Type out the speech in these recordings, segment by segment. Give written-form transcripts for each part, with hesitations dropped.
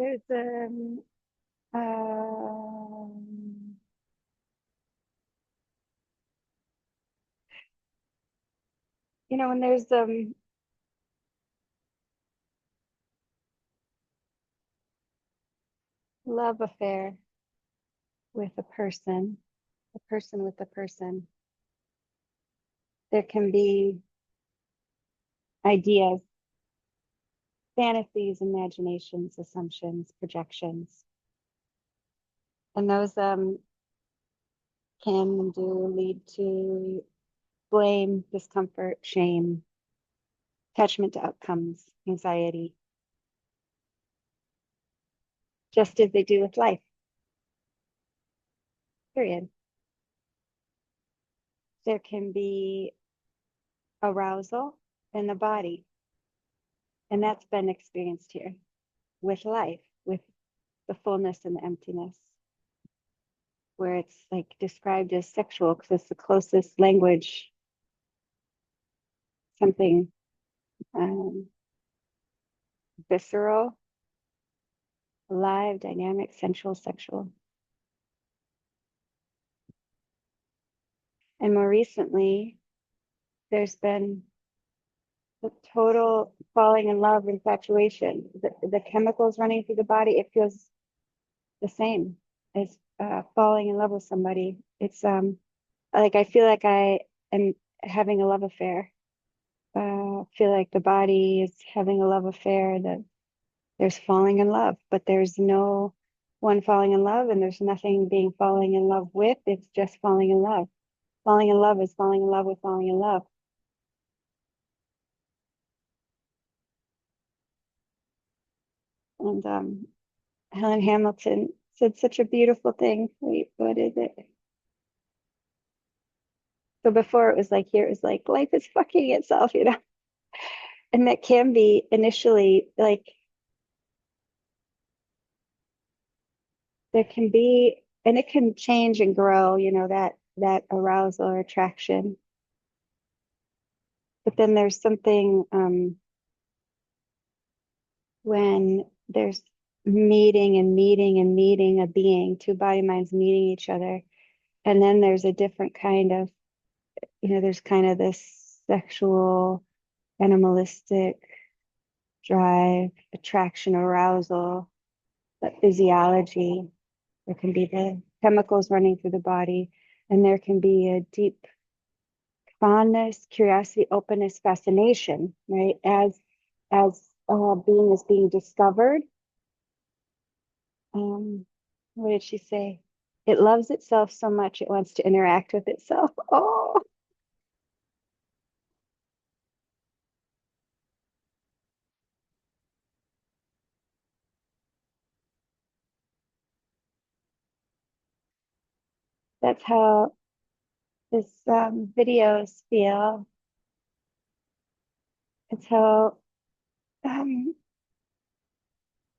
There's um, when there's love affair with a person with a person, there can be ideas, fantasies, imaginations, assumptions, projections, and those can do lead to blame, discomfort, shame, attachment to outcomes, anxiety, just as they do with life, period. There can be arousal in the body, and that's been experienced here with life, with the fullness and the emptiness, where it's like described as sexual because it's the closest language, something um, visceral, alive, dynamic, sensual, sexual. And more recently, there's been the total falling in love, infatuation. The chemicals running through the body, it feels the same as falling in love with somebody. It's like I feel like I am having a love affair. Feel like the body is having a love affair, that there's falling in love, but there's no one falling in love and there's nothing being falling in love with. It's just falling in love. Falling in love is falling in love with falling in love. And Helen Hamilton said such a beautiful thing. Wait, what is it? So before it was like, here it was like, life is fucking itself, And that can be initially like, there can be, and it can change and grow, that arousal or attraction. But then there's something when there's meeting and meeting and meeting a being, two body minds meeting each other. And then there's a different kind of, there's kind of this sexual, animalistic drive, attraction, arousal, that physiology. There can be the chemicals running through the body, and there can be a deep fondness, curiosity, openness, fascination, right? As being is being discovered. What did she say? It loves itself so much it wants to interact with itself. Oh, that's how this videos feel. It's how um,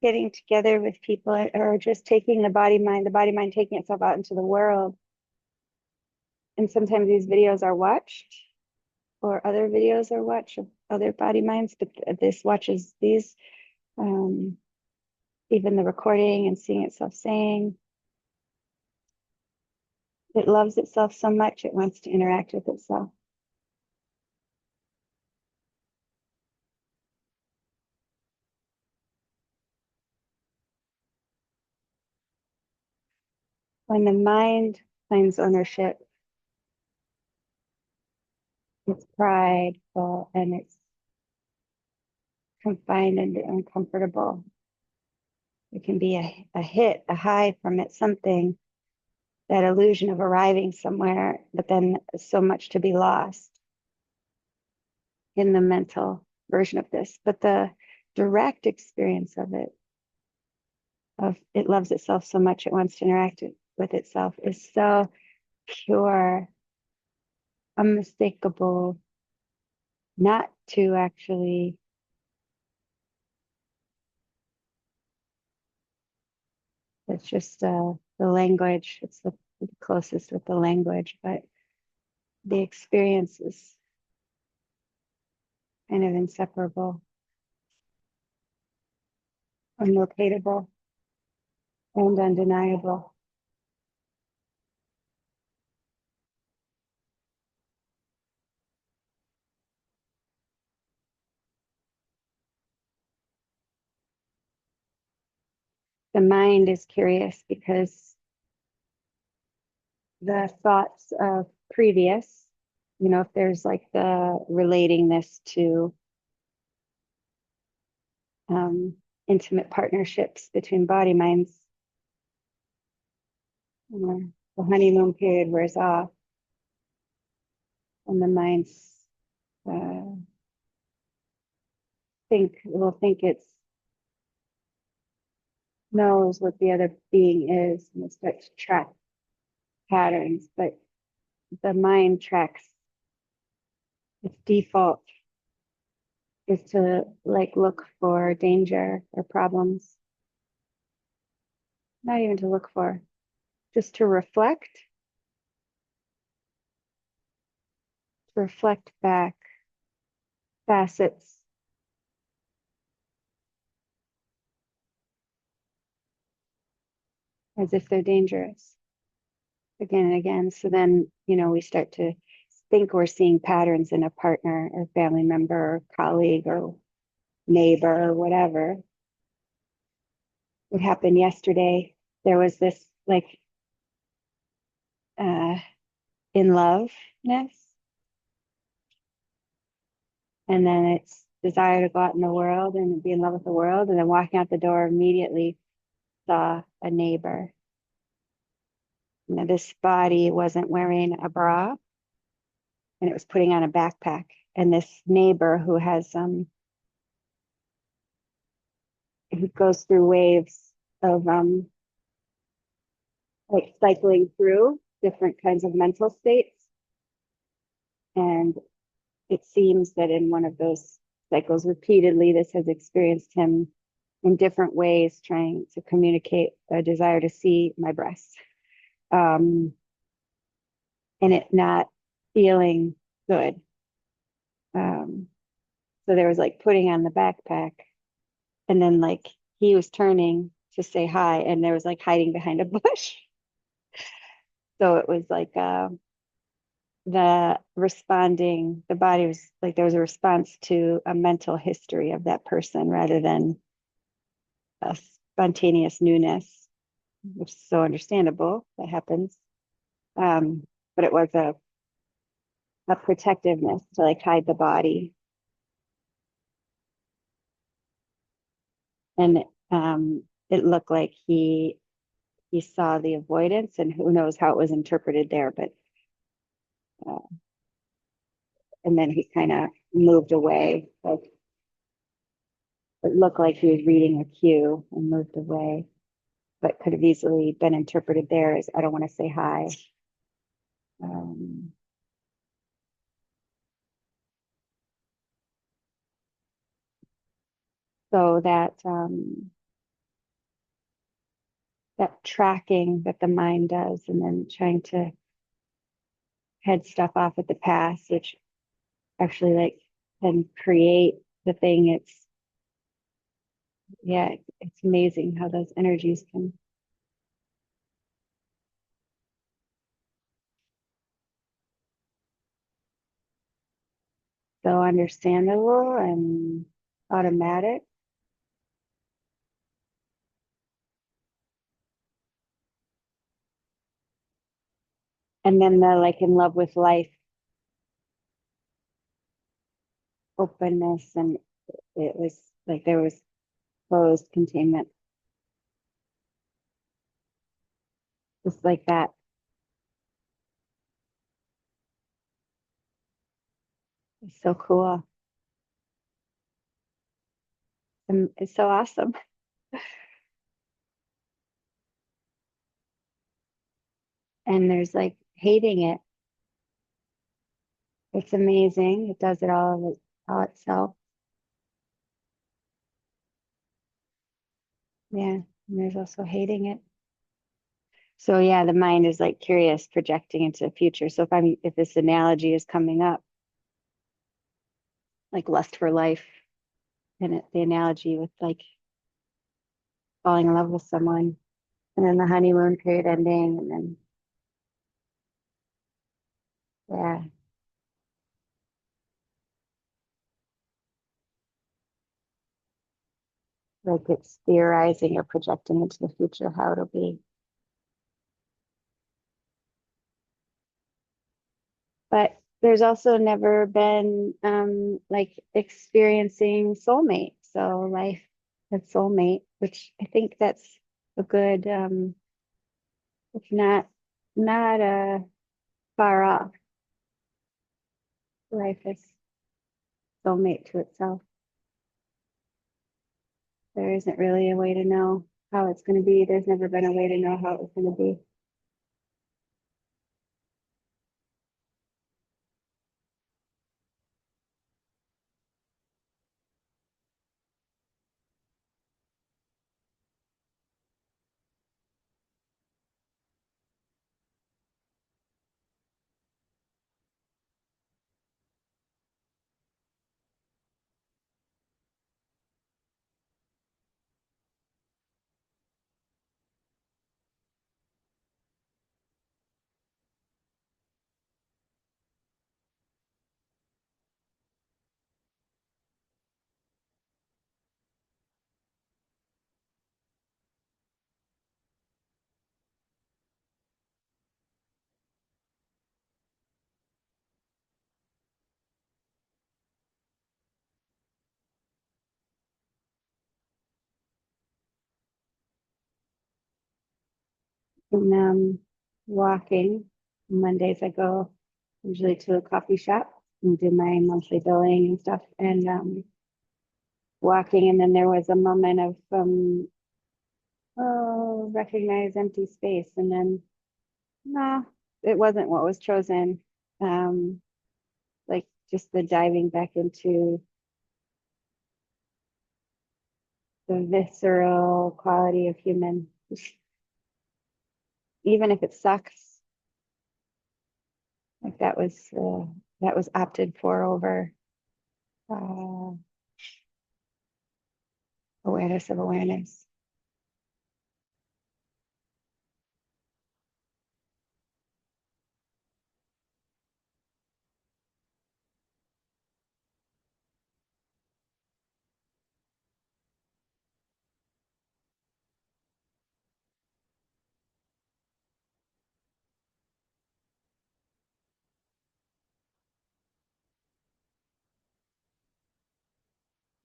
getting together with people or just taking the body mind taking itself out into the world. And sometimes these videos are watched or other videos are watched of other body minds, but this watches these, um, even the recording and seeing itself saying, it loves itself so much it wants to interact with itself. When the mind claims ownership, it's prideful and it's confined and uncomfortable. It can be a hit, a high from it, something, that illusion of arriving somewhere, but then so much to be lost in the mental version of this. But the direct experience of it loves itself so much it wants to interact with itself, is so pure, unmistakable, not to actually it's just the language. It's the closest with the language, but the experience is kind of inseparable, unlocatable. and undeniable. The mind is curious because the thoughts of previous, if there's like the relating this to um, intimate partnerships between body minds, the honeymoon period wears off and the minds uh, will think it's knows what the other being is and it starts to track patterns, but the mind tracks its default is to like look for danger or problems, not even to look for, just to reflect back facets as if they're dangerous again and again. So then, we start to think we're seeing patterns in a partner or family member or colleague or neighbor or whatever. What happened yesterday, there was this like uh, in loveness, and then it's desire to go out in the world and be in love with the world. And then walking out the door, immediately saw a neighbor. This body wasn't wearing a bra and it was putting on a backpack. And this neighbor who goes through waves of like cycling through different kinds of mental states. And it seems that in one of those cycles repeatedly, this has experienced him in different ways, trying to communicate a desire to see my breasts. And it not feeling good. So there was like putting on the backpack, and then like he was turning to say hi, and there was like hiding behind a bush. So it was like the body was like there was a response to a mental history of that person rather than a spontaneous newness, which is so understandable. That happens. Um, but it was a protectiveness to like hide the body. And it looked like he saw the avoidance, and who knows how it was interpreted there, but uh, and then he kind of moved away. Like it looked like he was reading a cue and moved away, but could have easily been interpreted there as I don't want to say hi. Um, so that tracking that the mind does, and then trying to head stuff off at the past, which actually like can create the thing. Yeah, it's amazing how those energies can. So understandable and automatic. And then the like in love with life openness, and it was like there was closed containment, just like that. It's so cool. And it's so awesome. And there's like hating it. It's amazing. It does it all itself. Yeah. And there's also hating it. So yeah, the mind is like curious, projecting into the future. So if this analogy is coming up, like lust for life, and the analogy with like falling in love with someone, And then the honeymoon period ending, and then yeah, like it's theorizing or projecting into the future how it'll be. But there's also never been like experiencing soulmate, so life with soulmate, which I think that's a good if not far off. Life is soulmate to itself. There isn't really a way to know how it's going to be. There's never been a way to know how it's going to be. And walking Mondays, I go usually to a coffee shop and do my monthly billing and stuff, and walking. And then there was a moment of oh, recognize empty space, and then no, it wasn't what was chosen. Um, like just the diving back into the visceral quality of human, even if it sucks. Like that was opted for over uh, awareness of awareness.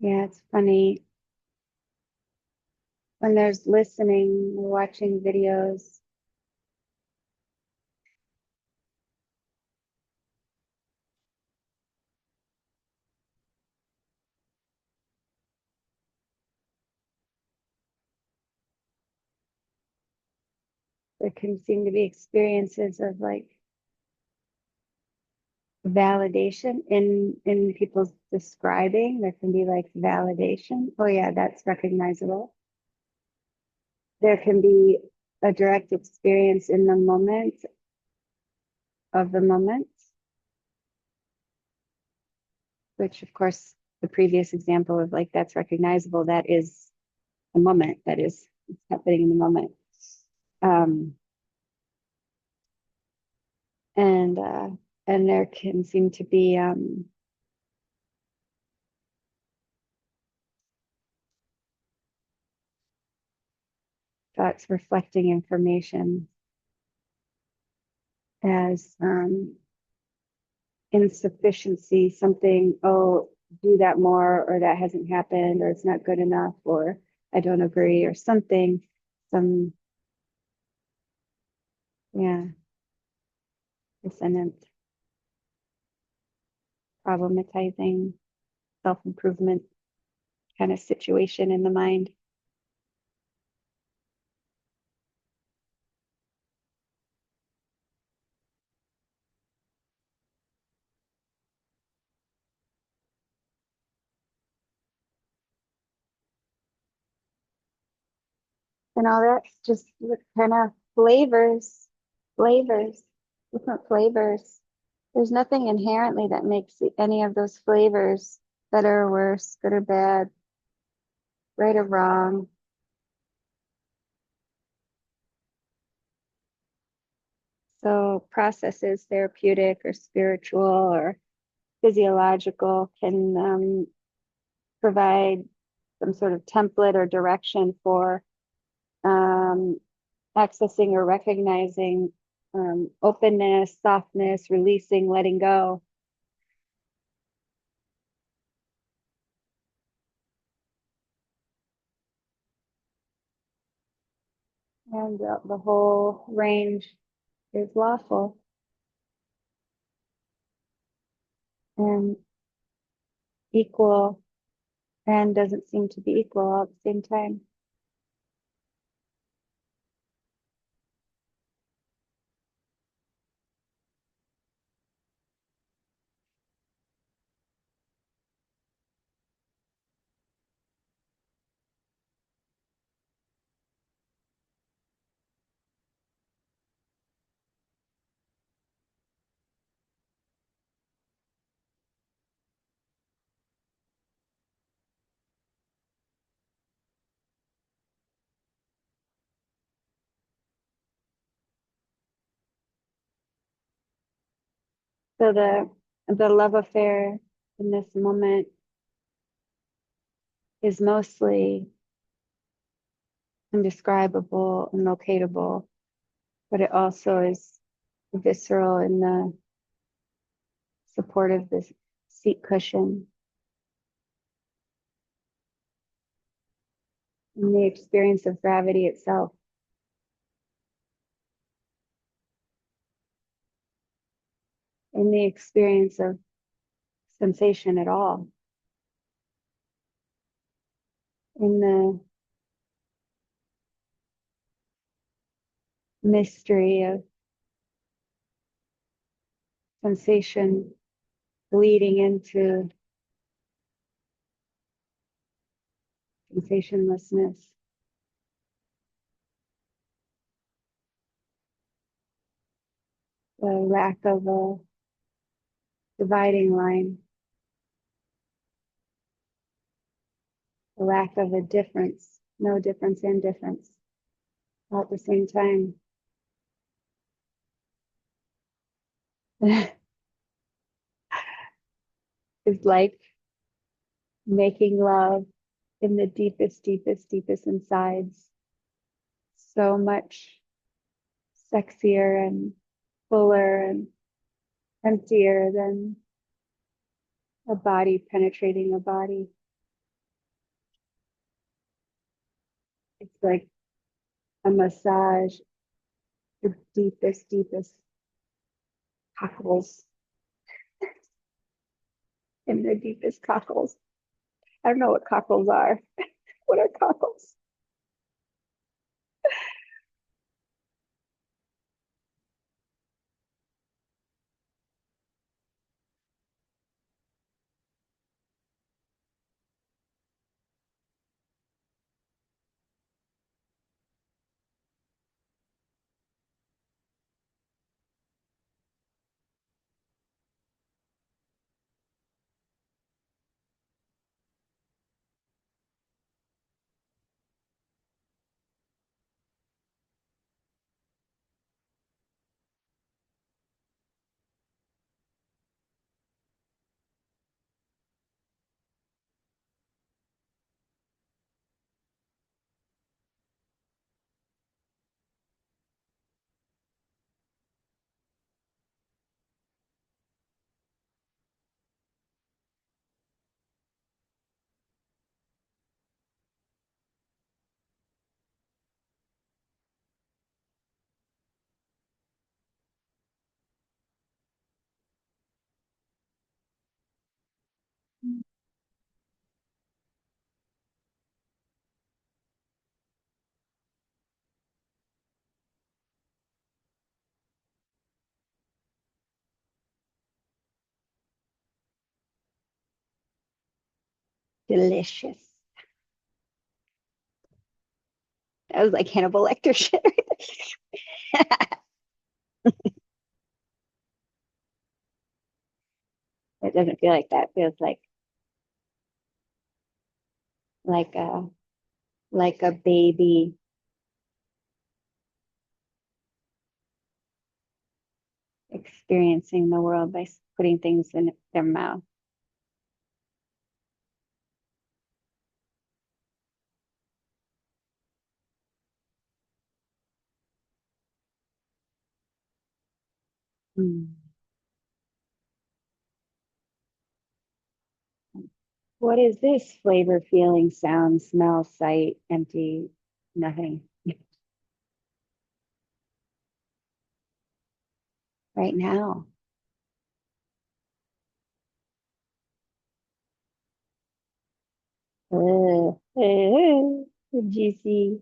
Yeah, it's funny when there's listening, watching videos. There can seem to be experiences of like validation in people's describing. There can be like validation. Oh yeah, that's recognizable. There can be a direct experience in the moment of the moment, which of course the previous example of like that's recognizable, that is a moment, that is it's happening in the moment. Um, and uh, and there can seem to be thoughts reflecting information as insufficiency, something, oh, do that more, or that hasn't happened, or it's not good enough, or I don't agree, or something, some, yeah, dissonant, problematizing, self-improvement kind of situation in the mind. And all that's just kind of flavors, different flavors. There's nothing inherently that makes any of those flavors better or worse, good or bad, right or wrong. So processes, therapeutic or spiritual or physiological, can provide some sort of template or direction for um, accessing or recognizing openness, softness, releasing, letting go. And the whole range is lawful and equal and doesn't seem to be equal all at the same time. So the love affair in this moment is mostly indescribable and locatable, but it also is visceral in the support of this seat cushion, in the experience of gravity itself, in the experience of sensation at all, in the mystery of sensation bleeding into sensationlessness, the lack of a dividing line, the lack of a difference, no difference and difference all at the same time. Is like making love in the deepest, deepest, deepest insides so much sexier and fuller and emptier than a body penetrating a body. It's like a massage, the deepest, deepest cockles in the deepest cockles. I don't know what cockles are. What are cockles? Delicious. That was like Hannibal Lecter shit. It doesn't feel like that. It feels like a like a baby experiencing the world by putting things in their mouth. Mm. What is this? Flavor, feeling, sound, smell, sight, empty, nothing. Right now. Juicy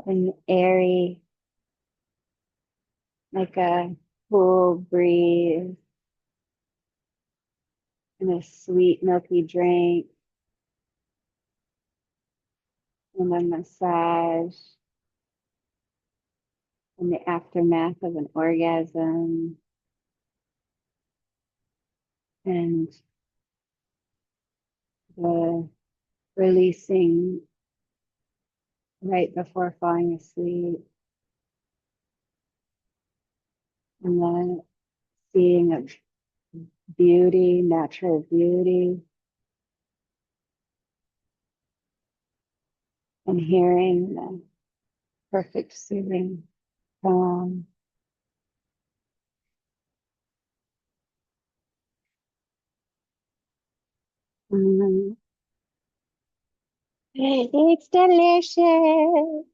and airy, like a cool breeze and a sweet milky drink and a massage in the aftermath of an orgasm and the releasing right before falling asleep and the seeing of beauty, natural beauty, and hearing the perfect soothing tone. Mm. It's delicious.